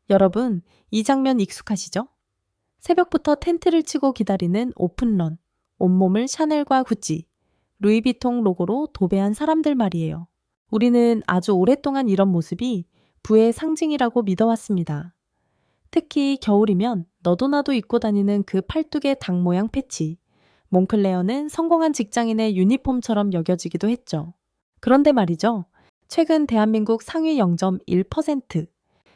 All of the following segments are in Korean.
여러분, 이 장면 익숙하시죠? 새벽부터 텐트를 치고 기다리는 오픈런, 온몸을 샤넬과 구찌, 루이비통 로고로 도배한 사람들 말이에요. 우리는 아주 오랫동안 이런 모습이 부의 상징이라고 믿어왔습니다. 특히 겨울이면 너도 나도 입고 다니는 그 팔뚝의 닭 모양 패치. 몽클레어는 성공한 직장인의 유니폼처럼 여겨지기도 했죠. 그런데 말이죠. 최근 대한민국 상위 0.1%,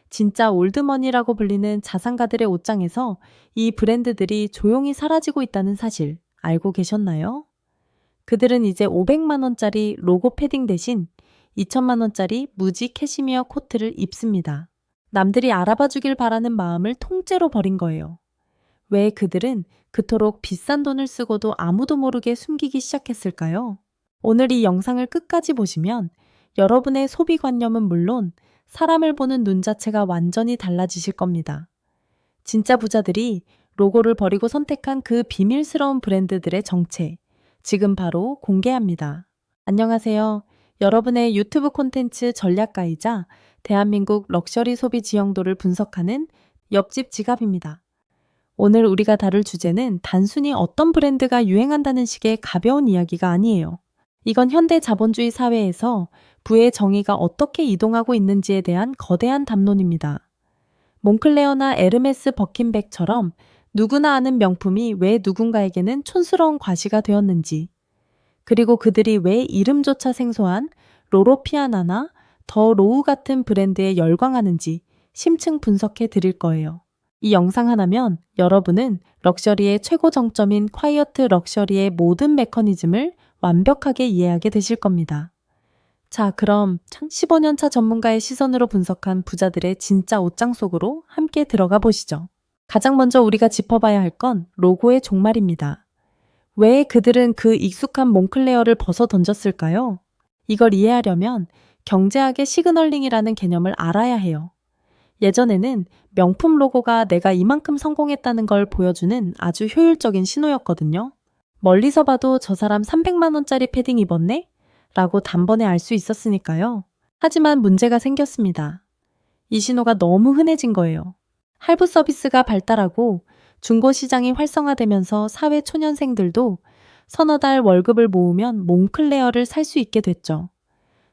진짜 올드머니라고 불리는 자산가들의 옷장에서 이 브랜드들이 조용히 사라지고 있다는 사실 알고 계셨나요? 그들은 이제 500만 원짜리 로고 패딩 대신 2천만 원짜리 무지 캐시미어 코트를 입습니다. 남들이 알아봐 주길 바라는 마음을 통째로 버린 거예요. 왜 그들은 그토록 비싼 돈을 쓰고도 아무도 모르게 숨기기 시작했을까요? 오늘 이 영상을 끝까지 보시면 여러분의 소비관념은 물론 사람을 보는 눈 자체가 완전히 달라지실 겁니다. 진짜 부자들이 로고를 버리고 선택한 그 비밀스러운 브랜드들의 정체, 지금 바로 공개합니다. 안녕하세요. 여러분의 유튜브 콘텐츠 전략가이자 대한민국 럭셔리 소비 지형도를 분석하는 옆집 지갑입니다. 오늘 우리가 다룰 주제는 단순히 어떤 브랜드가 유행한다는 식의 가벼운 이야기가 아니에요. 이건 현대 자본주의 사회에서 부의 정의가 어떻게 이동하고 있는지에 대한 거대한 담론입니다. 몽클레어나 에르메스 버킨백처럼 누구나 아는 명품이 왜 누군가에게는 촌스러운 과시가 되었는지, 그리고 그들이 왜 이름조차 생소한 로로피아나나 더 로우 같은 브랜드에 열광하는지 심층 분석해 드릴 거예요. 이 영상 하나면 여러분은 럭셔리의 최고 정점인 콰이어트 럭셔리의 모든 메커니즘을 완벽하게 이해하게 되실 겁니다. 자, 그럼 15년차 전문가의 시선으로 분석한 부자들의 진짜 옷장 속으로 함께 들어가 보시죠. 가장 먼저 우리가 짚어봐야 할 건 로고의 종말입니다. 왜 그들은 그 익숙한 몽클레어를 벗어 던졌을까요? 이걸 이해하려면 경제학의 시그널링이라는 개념을 알아야 해요. 예전에는 명품 로고가 내가 이만큼 성공했다는 걸 보여주는 아주 효율적인 신호였거든요. 멀리서 봐도 저 사람 300만 원짜리 패딩 입었네? 라고 단번에 알 수 있었으니까요. 하지만 문제가 생겼습니다. 이 신호가 너무 흔해진 거예요. 할부 서비스가 발달하고 중고 시장이 활성화되면서 사회 초년생들도 서너 달 월급을 모으면 몽클레어를 살 수 있게 됐죠.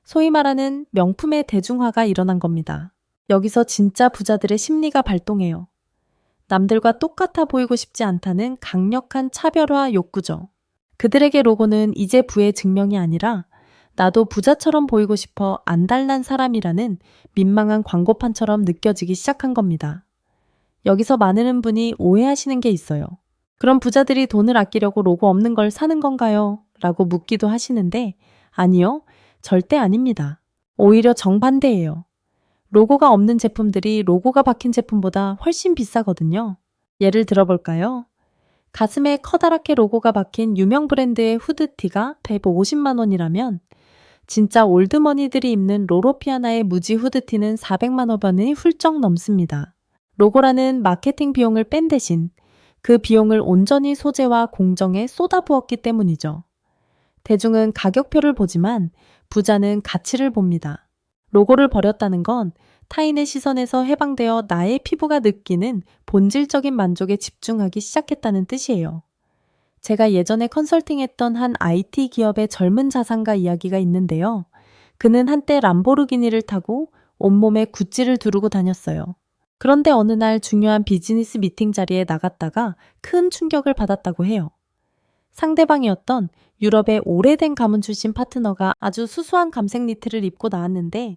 소위 말하는 명품의 대중화가 일어난 겁니다. 여기서 진짜 부자들의 심리가 발동해요. 남들과 똑같아 보이고 싶지 않다는 강력한 차별화 욕구죠. 그들에게 로고는 이제 부의 증명이 아니라 나도 부자처럼 보이고 싶어 안달난 사람이라는 민망한 광고판처럼 느껴지기 시작한 겁니다. 여기서 많은 분이 오해하시는 게 있어요. 그럼 부자들이 돈을 아끼려고 로고 없는 걸 사는 건가요? 라고 묻기도 하시는데 아니요, 절대 아닙니다. 오히려 정반대예요. 로고가 없는 제품들이 로고가 박힌 제품보다 훨씬 비싸거든요. 예를 들어볼까요? 가슴에 커다랗게 로고가 박힌 유명 브랜드의 후드티가 150만 원이라면 진짜 올드머니들이 입는 로로피아나의 무지 후드티는 400만 원이 훌쩍 넘습니다. 로고라는 마케팅 비용을 뺀 대신 그 비용을 온전히 소재와 공정에 쏟아부었기 때문이죠. 대중은 가격표를 보지만 부자는 가치를 봅니다. 로고를 버렸다는 건 타인의 시선에서 해방되어 나의 피부가 느끼는 본질적인 만족에 집중하기 시작했다는 뜻이에요. 제가 예전에 컨설팅했던 한 IT 기업의 젊은 자산가 이야기가 있는데요. 그는 한때 람보르기니를 타고 온몸에 구찌를 두르고 다녔어요. 그런데 어느 날 중요한 비즈니스 미팅 자리에 나갔다가 큰 충격을 받았다고 해요. 상대방이었던 유럽의 오래된 가문 출신 파트너가 아주 수수한 감색 니트를 입고 나왔는데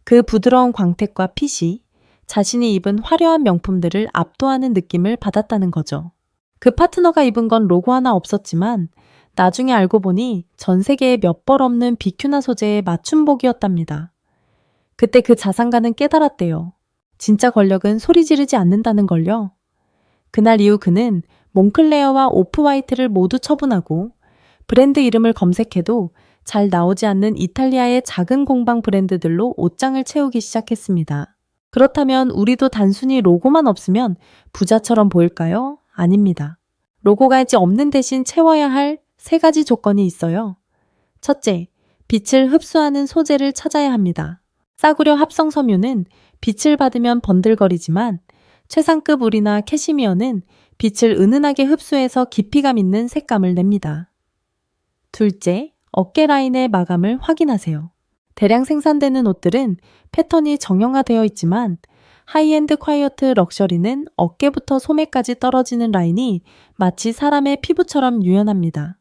그 부드러운 광택과 핏이 자신이 입은 화려한 명품들을 압도하는 느낌을 받았다는 거죠. 그 파트너가 입은 건 로고 하나 없었지만 나중에 알고 보니 전 세계에 몇 벌 없는 비큐나 소재의 맞춤복이었답니다. 그때 그 자산가는 깨달았대요. 진짜 권력은 소리 지르지 않는다는 걸요. 그날 이후 그는 몽클레어와 오프화이트를 모두 처분하고 브랜드 이름을 검색해도 잘 나오지 않는 이탈리아의 작은 공방 브랜드들로 옷장을 채우기 시작했습니다. 그렇다면 우리도 단순히 로고만 없으면 부자처럼 보일까요? 아닙니다. 로고가 이제 없는 대신 채워야 할 3가지 조건이 있어요. 첫째, 빛을 흡수하는 소재를 찾아야 합니다. 싸구려 합성 섬유는 빛을 받으면 번들거리지만 최상급 울이나 캐시미어는 빛을 은은하게 흡수해서 깊이감 있는 색감을 냅니다. 둘째, 어깨 라인의 마감을 확인하세요. 대량 생산되는 옷들은 패턴이 정형화되어 있지만 하이엔드 콰이어트 럭셔리는 어깨부터 소매까지 떨어지는 라인이 마치 사람의 피부처럼 유연합니다.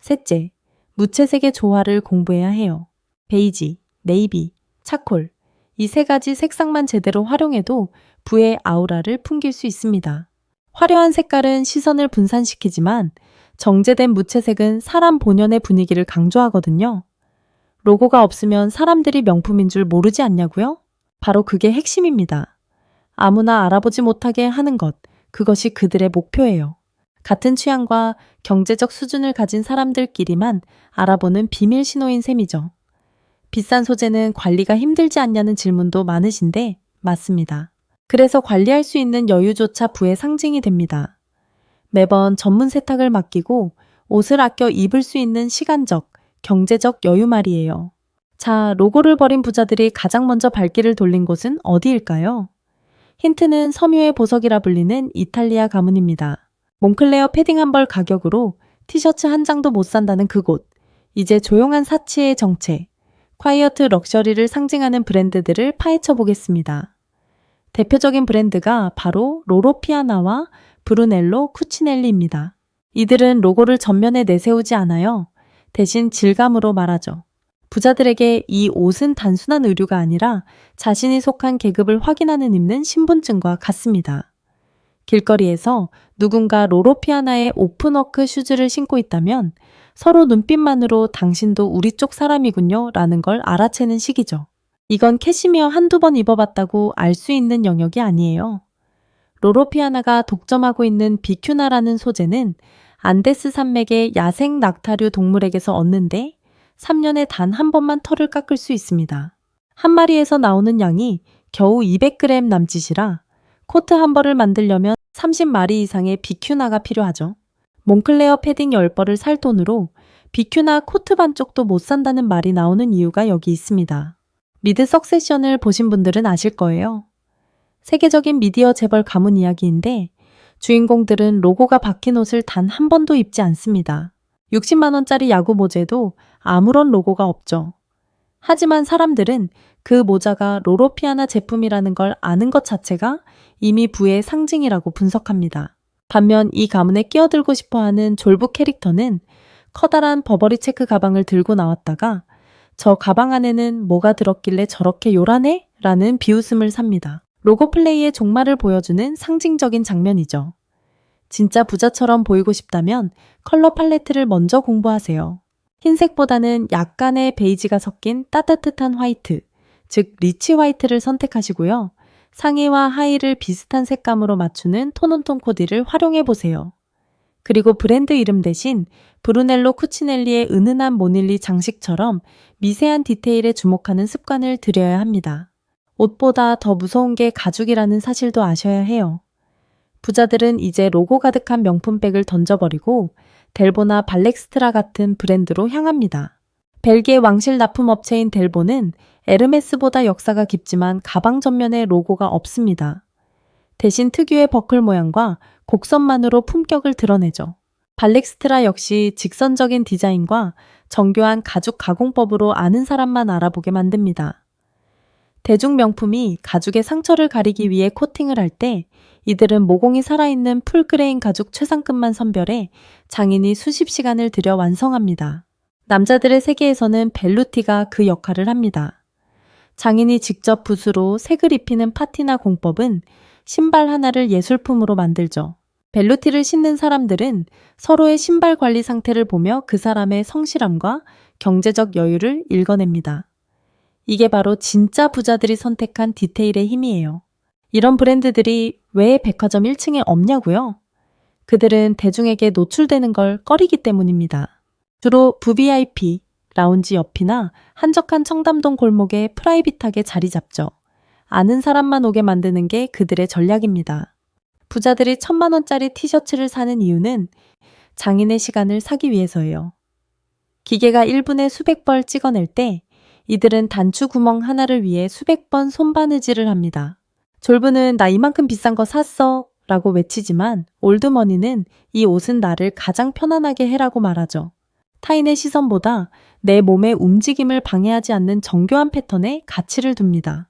셋째, 무채색의 조화를 공부해야 해요. 베이지, 네이비, 차콜, 이 세 가지 색상만 제대로 활용해도 부의 아우라를 풍길 수 있습니다. 화려한 색깔은 시선을 분산시키지만 정제된 무채색은 사람 본연의 분위기를 강조하거든요. 로고가 없으면 사람들이 명품인 줄 모르지 않냐고요? 바로 그게 핵심입니다. 아무나 알아보지 못하게 하는 것, 그것이 그들의 목표예요. 같은 취향과 경제적 수준을 가진 사람들끼리만 알아보는 비밀 신호인 셈이죠. 비싼 소재는 관리가 힘들지 않냐는 질문도 많으신데 맞습니다. 그래서 관리할 수 있는 여유조차 부의 상징이 됩니다. 매번 전문 세탁을 맡기고 옷을 아껴 입을 수 있는 시간적, 경제적 여유 말이에요. 자, 로고를 버린 부자들이 가장 먼저 발길을 돌린 곳은 어디일까요? 힌트는 섬유의 보석이라 불리는 이탈리아 가문입니다. 몽클레어 패딩 한 벌 가격으로 티셔츠 한 장도 못 산다는 그곳. 이제 조용한 사치의 정체, 콰이어트 럭셔리를 상징하는 브랜드들을 파헤쳐 보겠습니다. 대표적인 브랜드가 바로 로로피아나와 브루넬로 쿠치넬리입니다. 이들은 로고를 전면에 내세우지 않아요. 대신 질감으로 말하죠. 부자들에게 이 옷은 단순한 의류가 아니라 자신이 속한 계급을 확인하는 입는 신분증과 같습니다. 길거리에서 누군가 로로피아나의 오픈워크 슈즈를 신고 있다면 서로 눈빛만으로 당신도 우리 쪽 사람이군요 라는 걸 알아채는 시기죠. 이건 캐시미어 한두 번 입어봤다고 알 수 있는 영역이 아니에요. 로로피아나가 독점하고 있는 비큐나라는 소재는 안데스 산맥의 야생 낙타류 동물에게서 얻는데 3년에 단 한 번만 털을 깎을 수 있습니다. 한 마리에서 나오는 양이 겨우 200g 남짓이라 코트 한 벌을 만들려면 30마리 이상의 비큐나가 필요하죠. 몽클레어 패딩 10벌을 살 돈으로 비큐나 코트 반쪽도 못 산다는 말이 나오는 이유가 여기 있습니다. 미드 석세션을 보신 분들은 아실 거예요. 세계적인 미디어 재벌 가문 이야기인데 주인공들은 로고가 박힌 옷을 단 한 번도 입지 않습니다. 60만 원짜리 야구 모자에도 아무런 로고가 없죠. 하지만 사람들은 그 모자가 로로피아나 제품이라는 걸 아는 것 자체가 이미 부의 상징이라고 분석합니다. 반면 이 가문에 끼어들고 싶어하는 졸부 캐릭터는 커다란 버버리 체크 가방을 들고 나왔다가 저 가방 안에는 뭐가 들었길래 저렇게 요란해? 라는 비웃음을 삽니다. 로고 플레이의 종말을 보여주는 상징적인 장면이죠. 진짜 부자처럼 보이고 싶다면 컬러 팔레트를 먼저 공부하세요. 흰색보다는 약간의 베이지가 섞인 따뜻한 화이트, 즉 리치 화이트를 선택하시고요. 상의와 하의를 비슷한 색감으로 맞추는 톤온톤 코디를 활용해보세요. 그리고 브랜드 이름 대신 브루넬로 쿠치넬리의 은은한 모닐리 장식처럼 미세한 디테일에 주목하는 습관을 들여야 합니다. 옷보다 더 무서운 게 가죽이라는 사실도 아셔야 해요. 부자들은 이제 로고 가득한 명품백을 던져버리고 델보나 발렉스트라 같은 브랜드로 향합니다. 벨기에 왕실 납품업체인 델보는 에르메스보다 역사가 깊지만 가방 전면에 로고가 없습니다. 대신 특유의 버클 모양과 곡선만으로 품격을 드러내죠. 발렉스트라 역시 직선적인 디자인과 정교한 가죽 가공법으로 아는 사람만 알아보게 만듭니다. 대중 명품이 가죽의 상처를 가리기 위해 코팅을 할 때 이들은 모공이 살아있는 풀그레인 가죽 최상급만 선별해 장인이 수십 시간을 들여 완성합니다. 남자들의 세계에서는 벨루티가 그 역할을 합니다. 장인이 직접 붓으로 색을 입히는 파티나 공법은 신발 하나를 예술품으로 만들죠. 벨루티를 신는 사람들은 서로의 신발 관리 상태를 보며 그 사람의 성실함과 경제적 여유를 읽어냅니다. 이게 바로 진짜 부자들이 선택한 디테일의 힘이에요. 이런 브랜드들이 왜 백화점 1층에 없냐고요? 그들은 대중에게 노출되는 걸 꺼리기 때문입니다. 주로 VVIP, 라운지 옆이나 한적한 청담동 골목에 프라이빗하게 자리 잡죠. 아는 사람만 오게 만드는 게 그들의 전략입니다. 부자들이 1000만 원짜리 티셔츠를 사는 이유는 장인의 시간을 사기 위해서예요. 기계가 1분에 수백 벌 찍어낼 때 이들은 단추 구멍 하나를 위해 수백 번 손바느질을 합니다. 졸부는 나 이만큼 비싼 거 샀어 라고 외치지만 올드머니는 이 옷은 나를 가장 편안하게 해라고 말하죠. 타인의 시선보다 내 몸의 움직임을 방해하지 않는 정교한 패턴에 가치를 둡니다.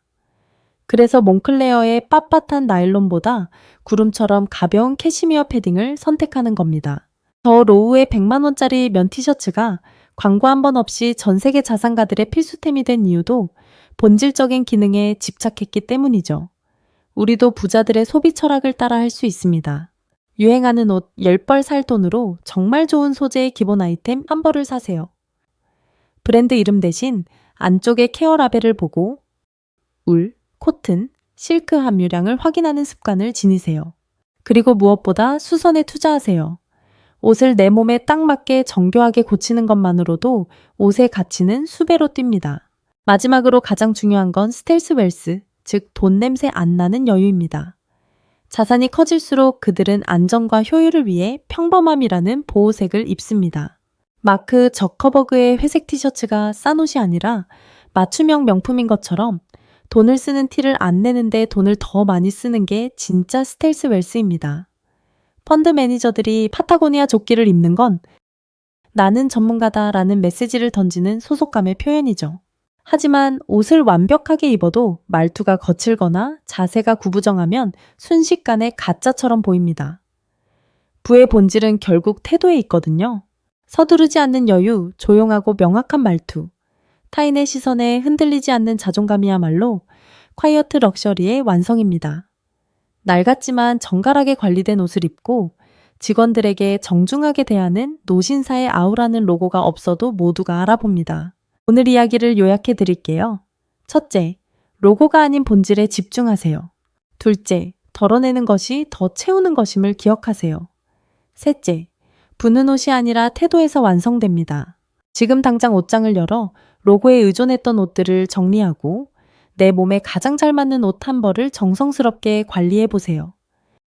그래서 몽클레어의 빳빳한 나일론보다 구름처럼 가벼운 캐시미어 패딩을 선택하는 겁니다. 저 로우의 100만원짜리 면 티셔츠가 광고 한 번 없이 전 세계 자산가들의 필수템이 된 이유도 본질적인 기능에 집착했기 때문이죠. 우리도 부자들의 소비 철학을 따라 할 수 있습니다. 유행하는 옷 10벌 살 돈으로 정말 좋은 소재의 기본 아이템 한 벌을 사세요. 브랜드 이름 대신 안쪽의 케어 라벨을 보고 울, 코튼, 실크 함유량을 확인하는 습관을 지니세요. 그리고 무엇보다 수선에 투자하세요. 옷을 내 몸에 딱 맞게 정교하게 고치는 것만으로도 옷의 가치는 수배로 뜁니다. 마지막으로 가장 중요한 건 스텔스 웰스, 즉 돈 냄새 안 나는 여유입니다. 자산이 커질수록 그들은 안정과 효율을 위해 평범함이라는 보호색을 입습니다. 마크 저커버그의 회색 티셔츠가 싼 옷이 아니라 맞춤형 명품인 것처럼 돈을 쓰는 티를 안 내는데 돈을 더 많이 쓰는 게 진짜 스텔스 웰스입니다. 펀드 매니저들이 파타고니아 조끼를 입는 건 나는 전문가다라는 메시지를 던지는 소속감의 표현이죠. 하지만 옷을 완벽하게 입어도 말투가 거칠거나 자세가 구부정하면 순식간에 가짜처럼 보입니다. 부의 본질은 결국 태도에 있거든요. 서두르지 않는 여유, 조용하고 명확한 말투, 타인의 시선에 흔들리지 않는 자존감이야말로 콰이어트 럭셔리의 완성입니다. 낡았지만 정갈하게 관리된 옷을 입고 직원들에게 정중하게 대하는 노신사의 아우라는 로고가 없어도 모두가 알아봅니다. 오늘 이야기를 요약해 드릴게요. 첫째, 로고가 아닌 본질에 집중하세요. 둘째, 덜어내는 것이 더 채우는 것임을 기억하세요. 셋째, 부는 옷이 아니라 태도에서 완성됩니다. 지금 당장 옷장을 열어 로고에 의존했던 옷들을 정리하고 내 몸에 가장 잘 맞는 옷 한 벌을 정성스럽게 관리해 보세요.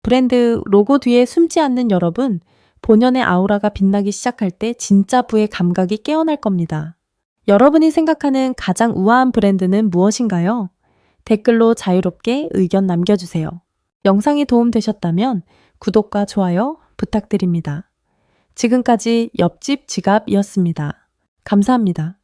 브랜드 로고 뒤에 숨지 않는 여러분, 본연의 아우라가 빛나기 시작할 때 진짜 부의 감각이 깨어날 겁니다. 여러분이 생각하는 가장 우아한 브랜드는 무엇인가요? 댓글로 자유롭게 의견 남겨주세요. 영상이 도움되셨다면 구독과 좋아요 부탁드립니다. 지금까지 옆집 지갑이었습니다. 감사합니다.